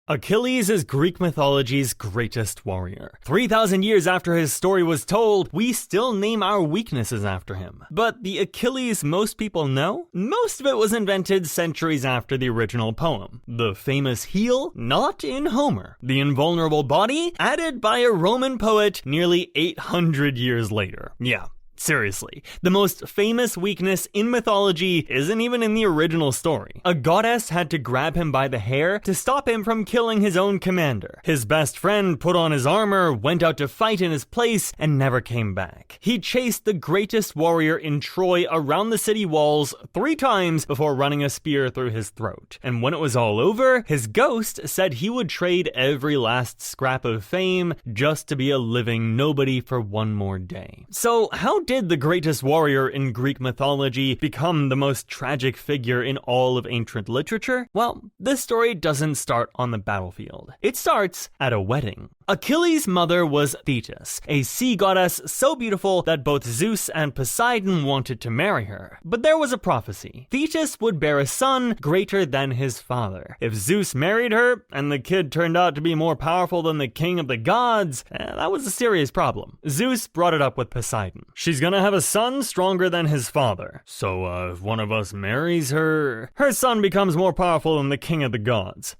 Achilles is Greek mythology's greatest warrior. 3,000 years after his story was told, we still name our weaknesses after him. But the Achilles most people know? Most of it was invented centuries after the original poem. The famous heel? Not in Homer. The invulnerable body? Added by a Roman poet nearly 800 years later. Yeah. Seriously, the most famous weakness in mythology isn't even in the original story. A goddess had to grab him by the hair to stop him from killing his own commander. His best friend put on his armor, went out to fight in his place, and never came back. He chased the greatest warrior in Troy around the city walls 3 times before running a spear through his throat. And when it was all over, his ghost said he would trade every last scrap of fame just to be a living nobody for one more day. So how did the greatest warrior in Greek mythology become the most tragic figure in all of ancient literature? Well, this story doesn't start on the battlefield. It starts at a wedding. Achilles' mother was Thetis, a sea goddess so beautiful that both Zeus and Poseidon wanted to marry her. But there was a prophecy. Thetis would bear a son greater than his father. If Zeus married her, and the kid turned out to be more powerful than the king of the gods, that was a serious problem. Zeus brought it up with Poseidon. She's gonna have a son stronger than his father. So, if one of us marries her, her son becomes more powerful than the king of the gods.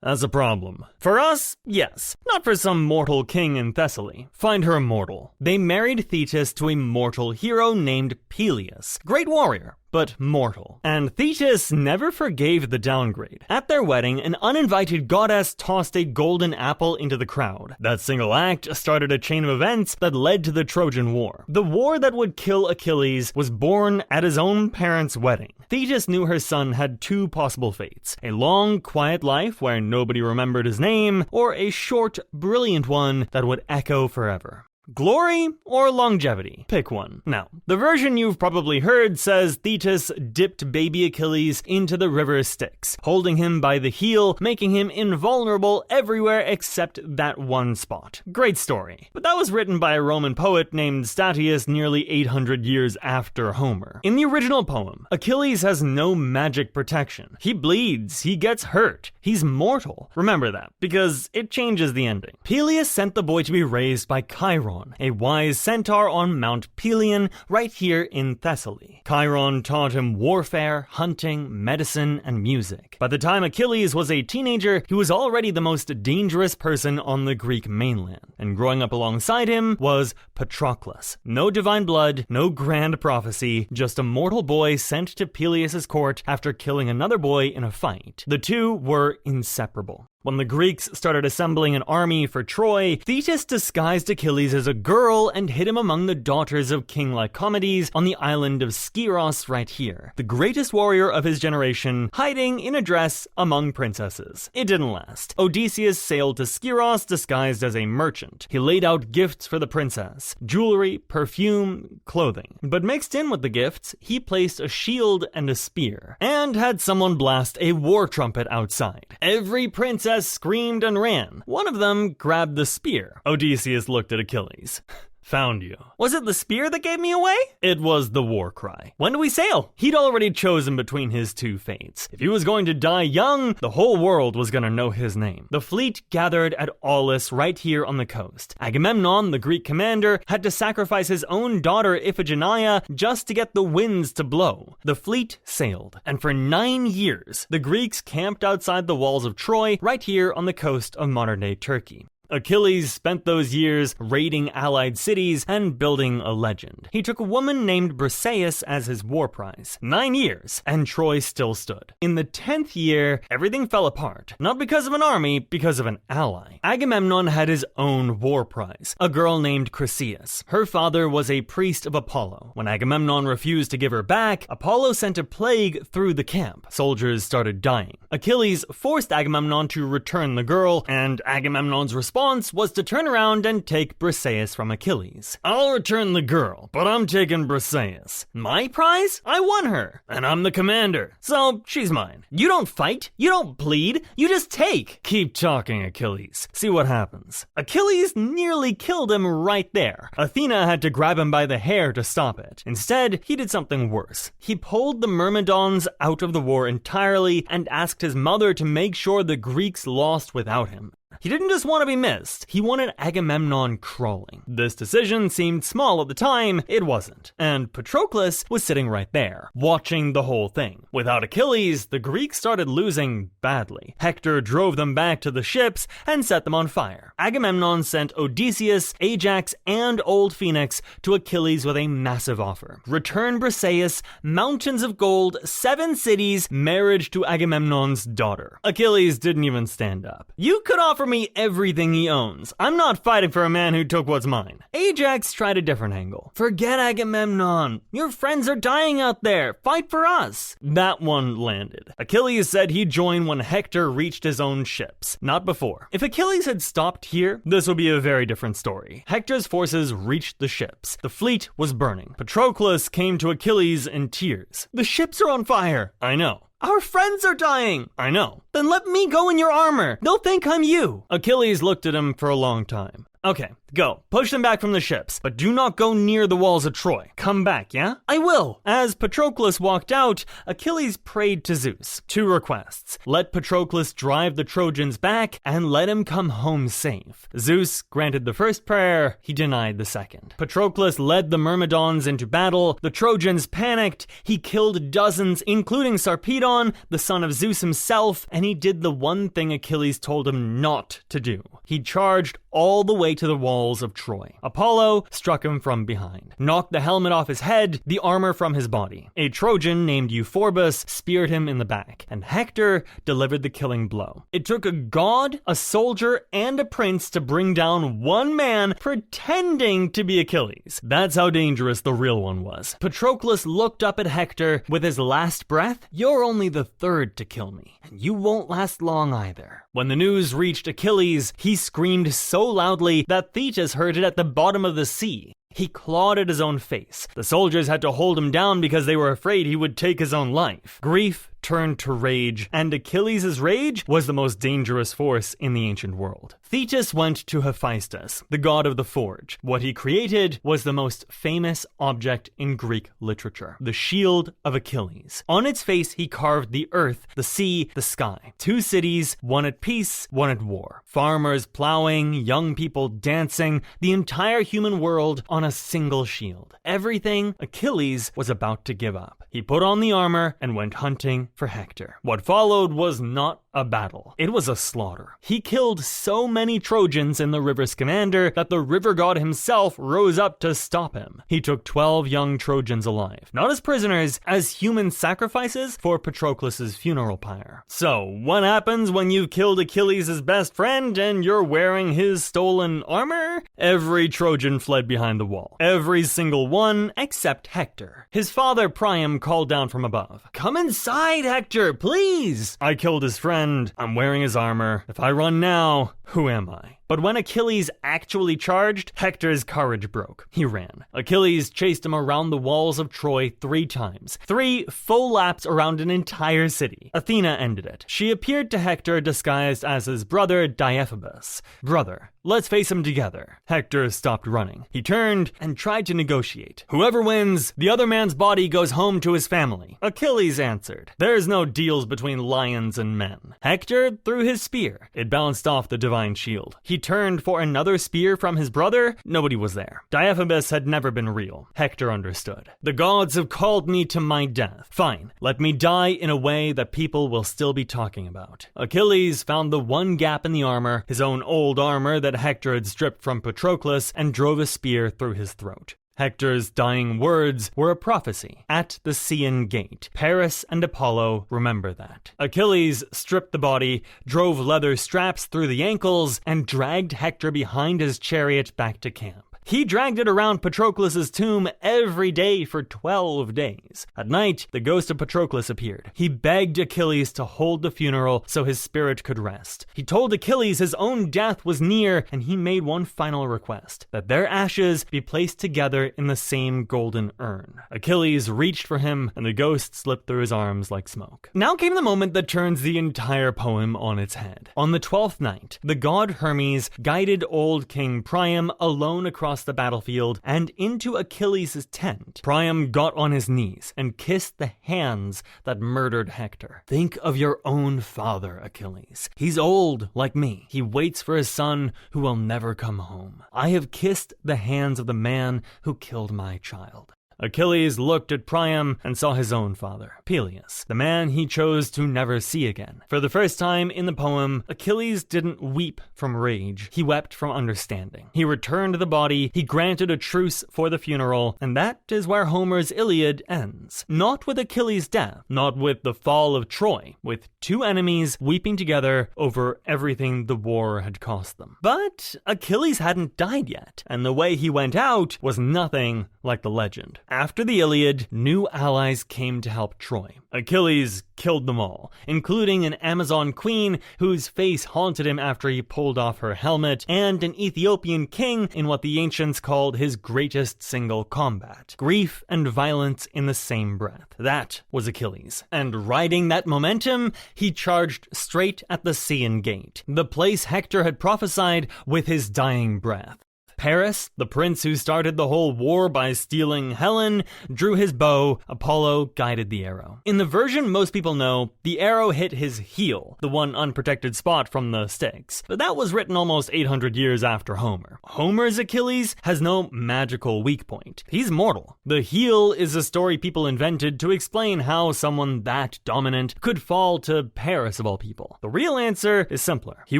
That's a problem. For us, yes. Not for some mortal king in Thessaly. Find her immortal. They married Thetis to a mortal hero named Peleus. Great warrior, but mortal. And Thetis never forgave the downgrade. At their wedding, an uninvited goddess tossed a golden apple into the crowd. That single act started a chain of events that led to the Trojan War. The war that would kill Achilles was born at his own parents' wedding. Thetis knew her son had 2 possible fates: a long, quiet life where nobody remembered his name, or a short, brilliant one that would echo forever. Glory or longevity? Pick one. Now, the version you've probably heard says Thetis dipped baby Achilles into the river Styx, holding him by the heel, making him invulnerable everywhere except that one spot. Great story. But that was written by a Roman poet named Statius nearly 800 years after Homer. In the original poem, Achilles has no magic protection. He bleeds, he gets hurt, he's mortal. Remember that, because it changes the ending. Peleus sent the boy to be raised by Chiron, a wise centaur on Mount Pelion, right here in Thessaly. Chiron taught him warfare, hunting, medicine, and music. By the time Achilles was a teenager, he was already the most dangerous person on the Greek mainland. And growing up alongside him was Patroclus. No divine blood, no grand prophecy, just a mortal boy sent to Peleus' court after killing another boy in a fight. The two were inseparable. When the Greeks started assembling an army for Troy, Thetis disguised Achilles as a girl and hid him among the daughters of King Lycomedes on the island of Skyros right here. The greatest warrior of his generation, hiding in a dress among princesses. It didn't last. Odysseus sailed to Skyros disguised as a merchant. He laid out gifts for the princess: jewelry, perfume, clothing. But mixed in with the gifts, he placed a shield and a spear, and had someone blast a war trumpet outside. Every princess screamed and ran. One of them grabbed the spear. Odysseus looked at Achilles. Found you. Was it the spear that gave me away? It was the war cry. When do we sail? He'd already chosen between his 2 fates. If he was going to die young, the whole world was going to know his name. The fleet gathered at Aulis right here on the coast. Agamemnon, the Greek commander, had to sacrifice his own daughter Iphigenia just to get the winds to blow. The fleet sailed, and for 9 years, the Greeks camped outside the walls of Troy right here on the coast of modern-day Turkey. Achilles spent those years raiding allied cities and building a legend. He took a woman named Briseis as his war prize. 9 years, and Troy still stood. In the 10th year, everything fell apart. Not because of an army, because of an ally. Agamemnon had his own war prize, a girl named Chryseis. Her father was a priest of Apollo. When Agamemnon refused to give her back, Apollo sent a plague through the camp. Soldiers started dying. Achilles forced Agamemnon to return the girl, and Agamemnon's response response was to turn around and take Briseis from Achilles. I'll return the girl, but I'm taking Briseis. My prize? I won her, and I'm the commander, so she's mine. You don't fight, you don't bleed, you just take. Keep talking, Achilles. See what happens. Achilles nearly killed him right there. Athena had to grab him by the hair to stop it. Instead, he did something worse. He pulled the Myrmidons out of the war entirely and asked his mother to make sure the Greeks lost without him. He didn't just want to be missed, he wanted Agamemnon crawling. This decision seemed small at the time, it wasn't. And Patroclus was sitting right there, watching the whole thing. Without Achilles, the Greeks started losing badly. Hector drove them back to the ships and set them on fire. Agamemnon sent Odysseus, Ajax, and Old Phoenix to Achilles with a massive offer. Return Briseis, mountains of gold, 7 cities, marriage to Agamemnon's daughter. Achilles didn't even stand up. You could offer me everything he owns. I'm not fighting for a man who took what's mine. Ajax tried a different angle. Forget Agamemnon. Your friends are dying out there. Fight for us. That one landed. Achilles said he'd join when Hector reached his own ships, not before. If Achilles had stopped here, this would be a very different story. Hector's forces reached the ships. The fleet was burning. Patroclus came to Achilles in tears. The ships are on fire. I know. Our friends are dying! I know. Then let me go in your armor. They'll think I'm you. Achilles looked at him for a long time. Okay, go. Push them back from the ships, but do not go near the walls of Troy. Come back, yeah? I will. As Patroclus walked out, Achilles prayed to Zeus. 2 requests. Let Patroclus drive the Trojans back, and let him come home safe. Zeus granted the first prayer, he denied the second. Patroclus led the Myrmidons into battle. The Trojans panicked. He killed dozens, including Sarpedon, the son of Zeus himself, and he did the one thing Achilles told him not to do. He charged all the way to the walls of Troy. Apollo struck him from behind, knocked the helmet off his head, the armor from his body. A Trojan named Euphorbus speared him in the back, and Hector delivered the killing blow. It took a god, a soldier, and a prince to bring down one man pretending to be Achilles. That's how dangerous the real one was. Patroclus looked up at Hector with his last breath. You're only the 3rd to kill me, and you won't last long either. When the news reached Achilles, he screamed so loudly that Thetis heard it at the bottom of the sea. He clawed at his own face. The soldiers had to hold him down because they were afraid he would take his own life. Grief turned to rage, and Achilles' rage was the most dangerous force in the ancient world. Thetis went to Hephaestus, the god of the forge. What he created was the most famous object in Greek literature, the shield of Achilles. On its face, he carved the earth, the sea, the sky. 2 cities, one at peace, one at war. Farmers plowing, young people dancing, the entire human world on a single shield. Everything Achilles was about to give up. He put on the armor and went hunting for Hector. What followed was not a battle. It was a slaughter. He killed so many Trojans in the river Scamander that the river god himself rose up to stop him. He took 12 young Trojans alive, not as prisoners, as human sacrifices for Patroclus's funeral pyre. So, what happens when you've killed Achilles' best friend and you're wearing his stolen armor? Every Trojan fled behind the wall. Every single one except Hector. His father Priam called down from above. Come inside, Hector, please! I killed his friend. I'm wearing his armor. If I run now, who am I? But when Achilles actually charged, Hector's courage broke. He ran. Achilles chased him around the walls of Troy 3 times. 3 full laps around an entire city. Athena ended it. She appeared to Hector disguised as his brother Deiphobus. Brother, let's face him together. Hector stopped running. He turned and tried to negotiate. Whoever wins, the other man's body goes home to his family. Achilles answered. There's no deals between lions and men. Hector threw his spear. It bounced off the divine shield. He turned for another spear from his brother. Nobody was there. Deiphobus had never been real. Hector understood. The gods have called me to my death. Fine, let me die in a way that people will still be talking about. Achilles found the one gap in the armor, his own old armor that Hector had stripped from Patroclus, and drove a spear through his throat. Hector's dying words were a prophecy. At the Scaean gate, Paris and Apollo remember that. Achilles stripped the body, drove leather straps through the ankles, and dragged Hector behind his chariot back to camp. He dragged it around Patroclus' tomb every day for 12 days. At night, the ghost of Patroclus appeared. He begged Achilles to hold the funeral so his spirit could rest. He told Achilles his own death was near, and he made one final request, that their ashes be placed together in the same golden urn. Achilles reached for him, and the ghost slipped through his arms like smoke. Now came the moment that turns the entire poem on its head. On the 12th night, the god Hermes guided old King Priam alone across the battlefield and into Achilles' tent. Priam got on his knees and kissed the hands that murdered Hector. Think of your own father, Achilles. He's old, like me. He waits for his son who will never come home. I have kissed the hands of the man who killed my child. Achilles looked at Priam and saw his own father, Peleus, the man he chose to never see again. For the first time in the poem, Achilles didn't weep from rage, he wept from understanding. He returned the body, he granted a truce for the funeral, and that is where Homer's Iliad ends. Not with Achilles' death, not with the fall of Troy, with two enemies weeping together over everything the war had cost them. But Achilles hadn't died yet, and the way he went out was nothing like the legend. After the Iliad, new allies came to help Troy. Achilles killed them all, including an Amazon queen whose face haunted him after he pulled off her helmet, and an Ethiopian king in what the ancients called his greatest single combat. Grief and violence in the same breath. That was Achilles. And riding that momentum, he charged straight at the Scaean gate, the place Hector had prophesied with his dying breath. Paris, the prince who started the whole war by stealing Helen, drew his bow. Apollo guided the arrow. In the version most people know, the arrow hit his heel, the one unprotected spot from the sticks. But that was written almost 800 years after Homer. Homer's Achilles has no magical weak point. He's mortal. The heel is a story people invented to explain how someone that dominant could fall to Paris of all people. The real answer is simpler. He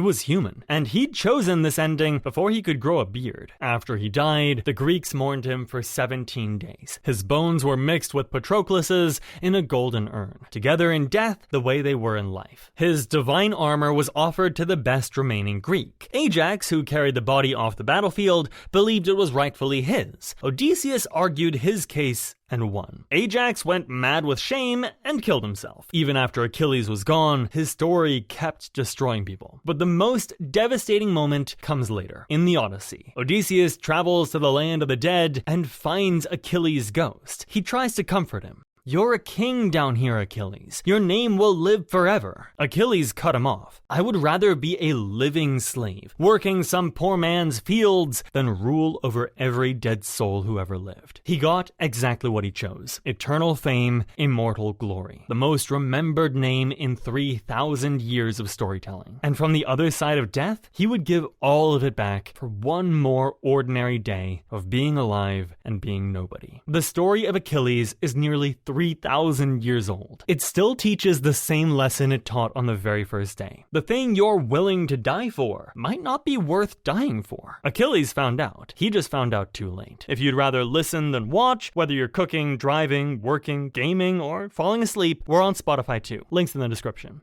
was human, and he'd chosen this ending before he could grow a beard. After he died, the Greeks mourned him for 17 days. His bones were mixed with Patroclus's in a golden urn, together in death the way they were in life. His divine armor was offered to the best remaining Greek. Ajax, who carried the body off the battlefield, believed it was rightfully his. Odysseus argued his case and won. Ajax went mad with shame and killed himself. Even after Achilles was gone, his story kept destroying people. But the most devastating moment comes later, in the Odyssey. Odysseus travels to the land of the dead and finds Achilles' ghost. He tries to comfort him. "You're a king down here, Achilles. Your name will live forever." Achilles cut him off. "I would rather be a living slave, working some poor man's fields, than rule over every dead soul who ever lived." He got exactly what he chose. Eternal fame, immortal glory. The most remembered name in 3,000 years of storytelling. And from the other side of death, he would give all of it back for one more ordinary day of being alive and being nobody. The story of Achilles is nearly 3,000 years old. It still teaches the same lesson it taught on the very first day. The thing you're willing to die for might not be worth dying for. Achilles found out. He just found out too late. If you'd rather listen than watch, whether you're cooking, driving, working, gaming, or falling asleep, we're on Spotify too. Links in the description.